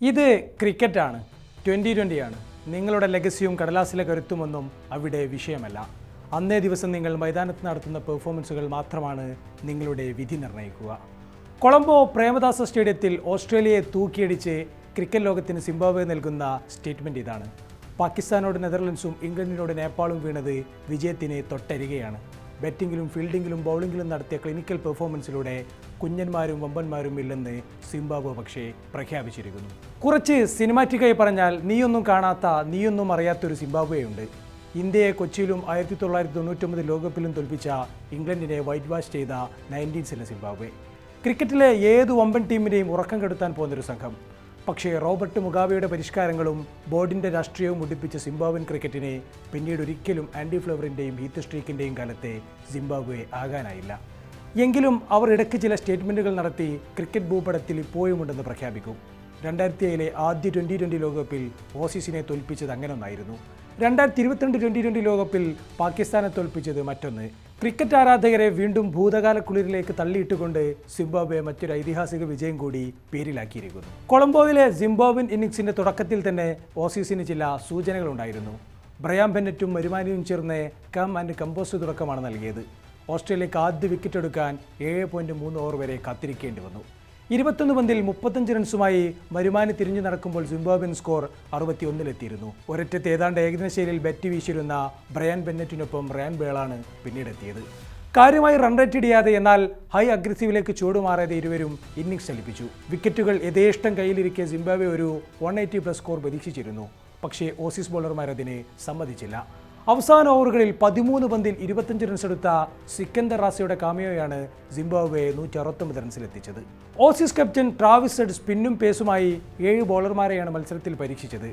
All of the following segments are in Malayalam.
ഇത് ക്രിക്കറ്റാണ്. 2020 ആണ്. നിങ്ങളുടെ ലെഗസിയും കടലാസിലെ കരുത്തുമൊന്നും അവിടെ വിഷയമല്ല. അന്നേ ദിവസം നിങ്ങൾ മൈതാനത്ത് നടത്തുന്ന പെർഫോമൻസുകൾ മാത്രമാണ് നിങ്ങളുടെ വിധി നിർണ്ണയിക്കുക. കൊളംബോ പ്രേമദാസ സ്റ്റേഡിയത്തിൽ ഓസ്ട്രേലിയയെ തൂക്കിയടിച്ച് ക്രിക്കറ്റ് ലോകത്തിന് സിംബാബ്വെ നൽകുന്ന സ്റ്റേറ്റ്മെൻറ്റ് ഇതാണ്. പാകിസ്ഥാനോട് നെതർലൻഡ്സും ഇംഗ്ലണ്ടിനോട് നേപ്പാളും വീണത് വിജയത്തിന് തൊട്ടരികയാണ്. ബാറ്റിങ്ങിലും ഫീൽഡിങ്ങിലും ബൗളിങ്ങിലും നടത്തിയ ക്ലിനിക്കൽ പെർഫോമൻസിലൂടെ കുഞ്ഞന്മാരും വമ്പന്മാരും ഇല്ലെന്ന് സിംബാബ്വെ പക്ഷേ പ്രഖ്യാപിച്ചിരിക്കുന്നു. കുറച്ച് സിനിമാറ്റിക്കായി പറഞ്ഞാൽ നീയൊന്നും കാണാത്ത നീയൊന്നും അറിയാത്തൊരു സിംബാബ്വെയുണ്ട്. ഇന്ത്യയെ കൊച്ചിയിലും 1999 ലോകകപ്പിലും തോൽപ്പിച്ച ഇംഗ്ലണ്ടിനെ വൈറ്റ് വാഷ് ചെയ്ത 19 സിംബാബ്വെ. ക്രിക്കറ്റിലെ ഏത് വമ്പൻ ടീമിനെയും ഉറക്കം കെടുത്താൻ പോകുന്നൊരു സംഘം. പക്ഷേ റോബർട്ട് മുഗാബെയുടെ പരിഷ്കാരങ്ങളും ബോർഡിൻ്റെ രാഷ്ട്രീയവും മുടിപ്പിച്ച സിംബാബ്വൻ ക്രിക്കറ്റിനെ പിന്നീട് ഒരിക്കലും ആൻഡി ഫ്ലവറിൻ്റെയും ഹീത്ത് സ്ട്രീക്കിൻ്റെയും കാലത്തെ സിംബാബ്വെ ആകാനായില്ല. എങ്കിലും അവർ ഇടയ്ക്ക് ചില സ്റ്റേറ്റ്മെൻറ്റുകൾ നടത്തി ക്രിക്കറ്റ് ഭൂപടത്തിൽ ഇപ്പോഴുമുണ്ടെന്ന് പ്രഖ്യാപിക്കും. 2007 ആദ്യ 2020 ലോകകപ്പിൽ ഓസീസിനെ തോൽപ്പിച്ചത് അങ്ങനെ ഒന്നായിരുന്നു. 2022 2020 ലോകകപ്പിൽ പാകിസ്ഥാനെ തോൽപ്പിച്ചത് മറ്റൊന്ന്. ക്രിക്കറ്റ് ആരാധകരെ വീണ്ടും ഭൂതകാല കുളിരിലേക്ക് തള്ളിയിട്ടുകൊണ്ട് സിംബാബ്വെ മറ്റൊരു ഐതിഹാസിക വിജയം കൂടി പേരിലാക്കിയിരിക്കുന്നു. കൊളംബോയിലെ സിംബാബ്വൻ ഇന്നിംഗ്സിൻ്റെ തുടക്കത്തിൽ തന്നെ ഓസീസിന് ചില സൂചനകളുണ്ടായിരുന്നു. ബ്രയാൻ ബെന്നറ്റും മരുമാനിയും ചേർന്ന് കം ആൻഡ് കമ്പോസ് തുടക്കമാണ് നൽകിയത്. ഓസ്ട്രേലിയക്ക് ആദ്യ വിക്കറ്റ് എടുക്കാൻ 7.3 ഓവർ വരെ കാത്തിരിക്കേണ്ടി വന്നു. 21 പന്തിൽ 35 റൺസുമായി മരുമാനി തിരിഞ്ഞു നടക്കുമ്പോൾ സിംബാബ്വൻ സ്കോർ 61-ലെത്തിയിരുന്നു. ഒരറ്റത്ത് ഏതാണ്ട് ഏകദിന ശൈലിയിൽ ബാറ്റ് വീശിരുന്ന ബ്രയാൻ ബെന്നറ്റിനൊപ്പം റയാൻ ബേളാണ് പിന്നീടെത്തിയത്. കാര്യമായി റൺ റേറ്റ് ഇടിയാതെ എന്നാൽ ഹൈ അഗ്രസീവിലേക്ക് ചൂടുമാറാതെ ഇരുവരും ഇന്നിംഗ്സ് ചലിപ്പിച്ചു. വിക്കറ്റുകൾ യഥേഷ്ടം കയ്യിലിരിക്കെ സിംബാബ്വെ ഒരു 180+ സ്കോർ പ്രതീക്ഷിച്ചിരുന്നു. പക്ഷേ ഓസീസ് ബോളർമാർ അതിന് സമ്മതിച്ചില്ല. അവസാന ഓവറുകളിൽ 13 പന്തിൽ 25 റൺസ് എടുത്ത സിക്കന്ദർ റാസയുടെ കാമിയോയാണ് സിംബാബ്വെ 169 റൺസിലെത്തിച്ചത്. ഓസീസ് ക്യാപ്റ്റൻ ട്രാവിസ് ഹെഡ് സ്പിന്നും പേസുമായി 7 ബോളർമാരെയാണ് മത്സരത്തിൽ പരീക്ഷിച്ചത്.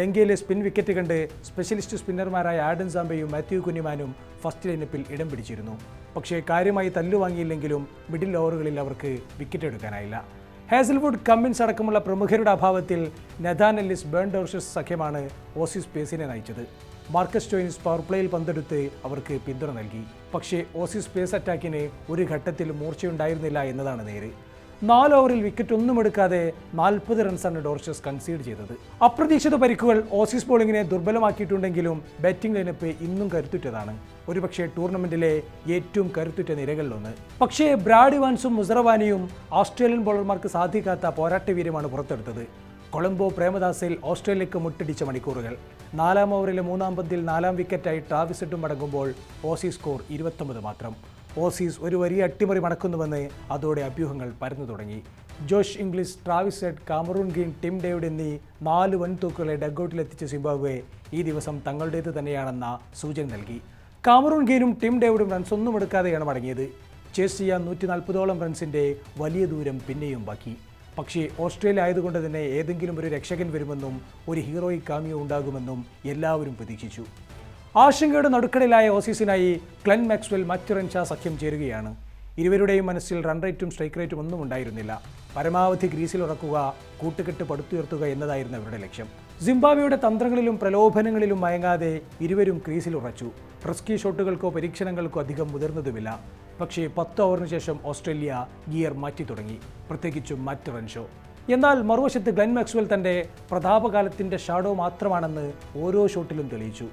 ലങ്കയിലെ സ്പിൻ വിക്കറ്റ് കണ്ട് സ്പെഷ്യലിസ്റ്റ് സ്പിന്നർമാരായ ആഡൻ സാംബയും മാത്യു കുഞ്ഞിമാനും ഫസ്റ്റ് ലൈനപ്പിൽ ഇടം പിടിച്ചിരുന്നു. പക്ഷേ കാര്യമായി തല്ലുവാങ്ങിയില്ലെങ്കിലും മിഡിൽ ഓവറുകളിൽ അവർക്ക് വിക്കറ്റ് എടുക്കാനായില്ല. ഹാസൽവുഡ്, കമ്മിൻസ് അടക്കമുള്ള പ്രമുഖരുടെ അഭാവത്തിൽ നെഥാൻ എല്ലിസ്, ബേൺ ഡോർഷസ് സഖ്യമാണ് ഓസീസ് പേസിനെ നയിച്ചത്. മാർക്കസ് സ്റ്റോയിനിസ് പവർ പ്ലേയിൽ പന്തെടുത്ത് അവർക്ക് പിന്തുണ നൽകി. പക്ഷേ ഓസീസ് പേസ് അറ്റാക്കിന് ഒരു ഘട്ടത്തിൽ മൂർച്ചയുണ്ടായിരുന്നില്ല എന്നതാണ് നേര്. 4 ഓവറിൽ വിക്കറ്റ് ഒന്നും എടുക്കാതെ 40 റൺസാണ് ഡോർഷസ് കൺസീഡ് ചെയ്തത്. അപ്രതീക്ഷിത പരിക്കുകൾ ഓസീസ് ബോളിങ്ങിനെ ദുർബലമാക്കിയിട്ടുണ്ടെങ്കിലും ബാറ്റിംഗ് ലൈനപ്പ് ഇന്നും കരുത്തുറ്റതാണ്. ഒരുപക്ഷെ ടൂർണമെന്റിലെ ഏറ്റവും കരുത്തുറ്റ നിരകളിലൊന്ന്. പക്ഷേ ബ്രാഡ് ഇവാൻസും മുസറവാനിയും ഓസ്ട്രേലിയൻ ബോളർമാർക്ക് സാധിക്കാത്ത പോരാട്ടവീര്യമാണ് പുറത്തെടുത്തത്. കൊളംബോ പ്രേമദാസയിൽ ഓസ്ട്രേലിയക്ക് മുട്ടടിച്ച മണിക്കൂറുകൾ. 4-ാം ഓവറിലെ 3-ാം പന്തിൽ 4-ാം വിക്കറ്റായി ട്രാവിസ് ഹെഡും മടങ്ങുമ്പോൾ ഓസീസ് സ്കോർ 29 മാത്രം. ഓസീസ് ഒരു വലിയ അട്ടിമറി മടക്കുന്നുവെന്ന് അതോടെ അഭ്യൂഹങ്ങൾ പരന്നു തുടങ്ങി. Josh English, Travis head, Cameron Green, Tim David എന്നീ 4 വൻതൂക്കുകളെ ഡഗ്ഔട്ടിലെത്തിച്ച സിംബാബ്വെ ഈ ദിവസം തങ്ങളുടേത് തന്നെയാണെന്ന സൂചന നൽകി. കാമറൂൺ ഗ്രീനും ടിം ഡേവിഡും റൺസ് ഒന്നും എടുക്കാതെയാണ് മടങ്ങിയത്. ചേസ് ചെയ്യാൻ 140ഓളം റൺസിൻ്റെ വലിയ ദൂരം പിന്നെയും ബാക്കി. പക്ഷേ ഓസ്ട്രേലിയ ആയതുകൊണ്ട് തന്നെ ഏതെങ്കിലും ഒരു രക്ഷകൻ വരുമെന്നും ഒരു ഹീറോയിക് കാമിയോ ഉണ്ടാകുമെന്നും എല്ലാവരും പ്രതീക്ഷിച്ചു. ആശങ്കയുടെ നടുക്കടയിലായ ഓസീസിനായി ക്ലെൻ മാക്സ്വെൽ, മറ്റ് റൺഷാ സഖ്യം ചേരുകയാണ്. ഇരുവരുടെയും മനസ്സിൽ റൺ റേറ്റും സ്ട്രൈക്ക് റേറ്റും ഒന്നും ഉണ്ടായിരുന്നില്ല. പരമാവധി ഗ്രീസിൽ ഉറക്കുക, കൂട്ടുകെട്ട് പടുത്തുയർത്തുക എന്നതായിരുന്നു അവരുടെ ലക്ഷ്യം. സിംബാബ്വെയുടെ തന്ത്രങ്ങളിലും പ്രലോഭനങ്ങളിലും മയങ്ങാതെ ഇരുവരും ക്രീസിൽ ഉറച്ചു. റിസ്കി ഷോട്ടുകൾക്കോ പരീക്ഷണങ്ങൾക്കോ അധികം മുതിർന്നതുമില്ല. പക്ഷേ 10 ഓവറിന് ശേഷം ഓസ്ട്രേലിയ ഗിയർ മാറ്റി തുടങ്ങി, പ്രത്യേകിച്ചും മറ്റ് റൺഷോ. എന്നാൽ മറുവശത്ത് ഗ്ലെൻ മാക്സ്വെൽ തൻ്റെ പ്രതാപകാലത്തിൻ്റെ ഷാഡോ മാത്രമാണെന്ന് ഓരോ ഷോട്ടിലും തെളിയിച്ചു.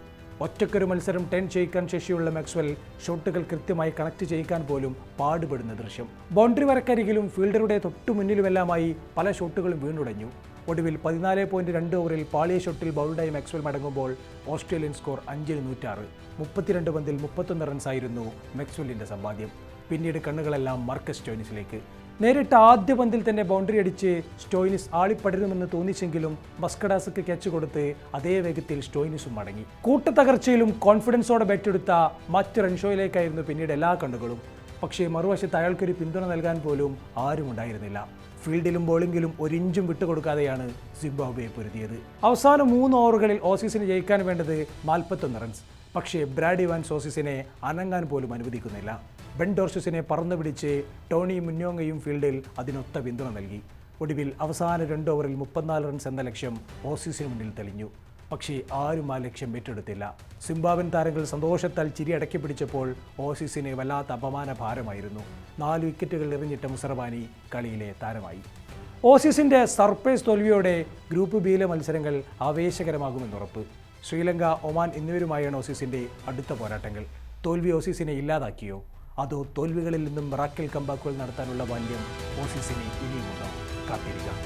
ഒറ്റക്കൊരു മത്സരം 10 ചെയ്യിക്കാൻ ശേഷിയുള്ള മാക്സ്വെൽ ഷോട്ടുകൾ കൃത്യമായി കണക്ട് ചെയ്യിക്കാൻ പോലും പാടുപെടുന്ന ദൃശ്യം. ബൗണ്ടറി വരക്കരികിലും ഫീൽഡറുടെ തൊട്ടു മുന്നിലുമെല്ലാമായി പല ഷോട്ടുകളും വീണുടഞ്ഞു. ഒടുവിൽ 14.2 ഓവറിൽ പാളിയ ഷോട്ടിൽ ബൗൾഡായി മാക്സ്വെൽ മടങ്ങുമ്പോൾ ഓസ്ട്രേലിയൻ സ്കോർ 5-106. 32 പന്തിൽ 31 റൺസായിരുന്നു മാക്സ്വെല്ലിൻ്റെ സമ്പാദ്യം. പിന്നീട് കണ്ണുകളെല്ലാം മാർക്കസ് സ്റ്റോയിനിസിലേക്ക്. നേരിട്ട് ആദ്യ പന്തിൽ തന്നെ ബൗണ്ടറി അടിച്ച് സ്റ്റോയിനിസ് ആളിപ്പടരുമെന്ന് തോന്നിച്ചെങ്കിലും മസ്കഡാസക്ക് ക്യാച്ച് കൊടുത്ത് അതേ വേഗത്തിൽ സ്റ്റോയിനിസും മടങ്ങി. കൂട്ടത്തകർച്ചയിലും കോൺഫിഡൻസോടെ ബാറ്റെടുത്ത മറ്റ് റൺഷോയിലേക്കായിരുന്നു പിന്നീട് എല്ലാ കണ്ണുകളും. പക്ഷേ മറുവശത്ത് അയാൾക്കൊരു പിന്തുണ നൽകാൻ പോലും ആരും ഉണ്ടായിരുന്നില്ല. ഫീൽഡിലും ബോളിംഗിലും ഒരിഞ്ചും വിട്ടുകൊടുക്കാതെയാണ് സിംബാബ്വെ പൊരുതിയത്. അവസാന 3 ഓവറുകളിൽ ഓസീസിന് ജയിക്കാൻ വേണ്ടത് 41 റൺസ്. പക്ഷേ ബ്രാഡ് ഇവാൻസ് ഓസീസിനെ അനങ്ങാൻ പോലും അനുവദിക്കുന്നില്ല. ബെൻ ഡോർഷസിനെ പറന്നു പിടിച്ച് ടോണി മുന്നോങ്ങയും ഫീൽഡിൽ അതിനൊത്ത പിന്തുണ നൽകി. ഒടുവിൽ അവസാന 2 ഓവറിൽ 34 റൺസ് എന്ന ലക്ഷ്യം ഓസീസിന് മുന്നിൽ തെളിഞ്ഞു. പക്ഷേ ആരും ആ ലക്ഷ്യം ഏറ്റെടുത്തില്ല. സിംബാബ്വൻ താരങ്ങൾ സന്തോഷത്താൽ ചിരി അടക്കി പിടിച്ചപ്പോൾ ഓസീസിന് വല്ലാത്ത അപമാന ഭാരമായിരുന്നു. 4 വിക്കറ്റുകൾ എറിഞ്ഞിട്ട മുസറവാനി കളിയിലെ താരമായി. ഓസീസിൻ്റെ സർപ്രൈസ് തോൽവിയോടെ ഗ്രൂപ്പ് ബിയിലെ മത്സരങ്ങൾ ആവേശകരമാകുമെന്നുറപ്പ്. ശ്രീലങ്ക, ഒമാൻ എന്നിവരുമായാണ് ഓസീസിൻ്റെ അടുത്ത പോരാട്ടങ്ങൾ. തോൽവി ഓസീസിനെ ഇല്ലാതാക്കിയോ, അതോ തോൽവികളിൽ നിന്നും മിറാക്കിൾ കംബാക്കുകൾ നടത്താനുള്ള ബാല്യം ഓസീസിനെ ഇനിയുമുണ്ടോ? കാത്തിരിക്കാം.